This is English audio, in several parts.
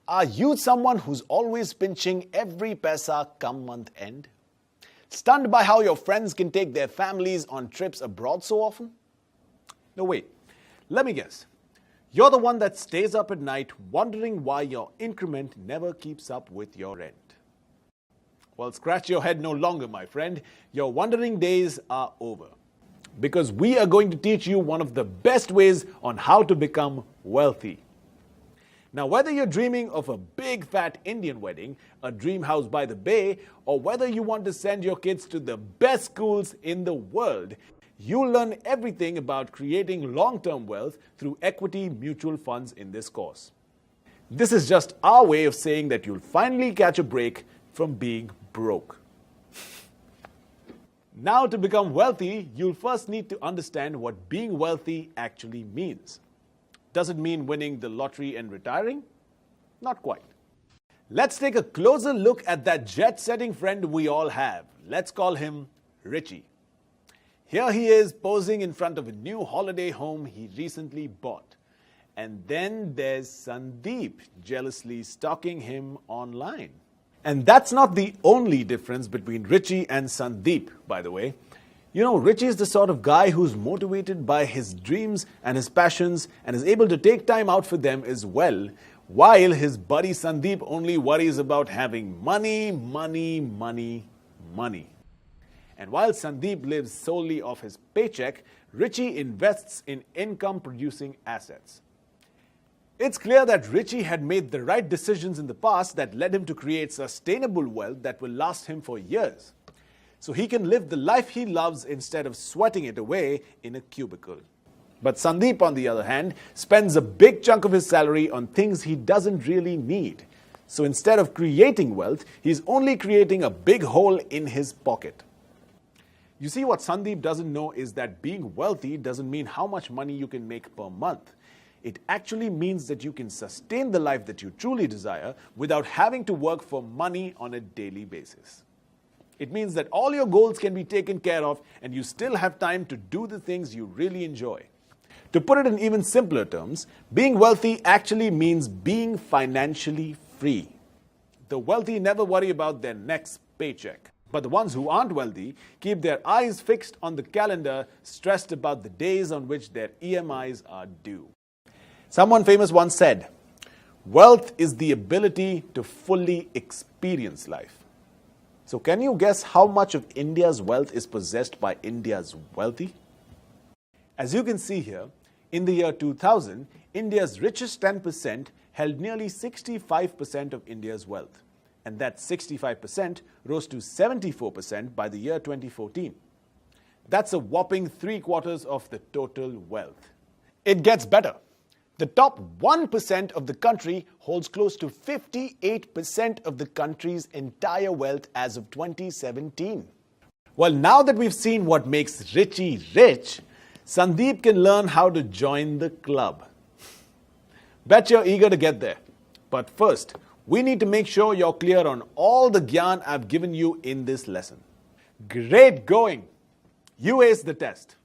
Are you someone who's always pinching every paisa come month end? Stunned by how your friends can take their families on trips abroad so often? No, wait. Let me guess. You're the one that stays up at night wondering why your increment never keeps up with your rent. Well, scratch your head no longer, my friend. Your wondering days are over. Because we are going to teach you one of the best ways on how to become wealthy. Now, whether you're dreaming of a big fat Indian wedding, a dream house by the bay, or whether you want to send your kids to the best schools in the world, you'll learn everything about creating long-term wealth through equity mutual funds in this course. This is just our way of saying that you'll finally catch a break from being broke. Now, to become wealthy, you'll first need to understand what being wealthy actually means. Does it mean winning the lottery and retiring? Not quite. Let's take a closer look at that jet-setting friend we all have. Let's call him Richie. Here he is posing in front of a new holiday home he recently bought. And then there's Sandeep jealously stalking him online. And that's not the only difference between Richie and Sandeep, by the way. You know, Richie is the sort of guy who's motivated by his dreams and his passions and is able to take time out for them as well, while his buddy Sandeep only worries about having money, money, money, money. And while Sandeep lives solely off his paycheck, Richie invests in income-producing assets. It's clear that Richie had made the right decisions in the past that led him to create sustainable wealth that will last him for years, so he can live the life he loves instead of sweating it away in a cubicle. But Sandeep, on the other hand, spends a big chunk of his salary on things he doesn't really need. So instead of creating wealth, he's only creating a big hole in his pocket. You see, what Sandeep doesn't know is that being wealthy doesn't mean how much money you can make per month. It actually means that you can sustain the life that you truly desire without having to work for money on a daily basis. It means that all your goals can be taken care of and you still have time to do the things you really enjoy. To put it in even simpler terms, being wealthy actually means being financially free. The wealthy never worry about their next paycheck. But the ones who aren't wealthy keep their eyes fixed on the calendar, stressed about the days on which their EMIs are due. Someone famous once said, "Wealth is the ability to fully experience life." So can you guess how much of India's wealth is possessed by India's wealthy? As you can see here, in the year 2000, India's richest 10% held nearly 65% of India's wealth. And that 65% rose to 74% by the year 2014. That's a whopping 3/4 of the total wealth. It gets better. The top 1% of the country holds close to 58% of the country's entire wealth as of 2017. Well, now that we've seen what makes Richie rich, Sandeep can learn how to join the club. Bet you're eager to get there. But first, we need to make sure you're clear on all the gyan I've given you in this lesson. Great going! You aced the test.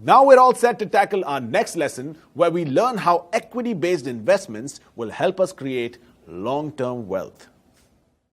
Now we're all set to tackle our next lesson, where we learn how equity-based investments will help us create long-term wealth.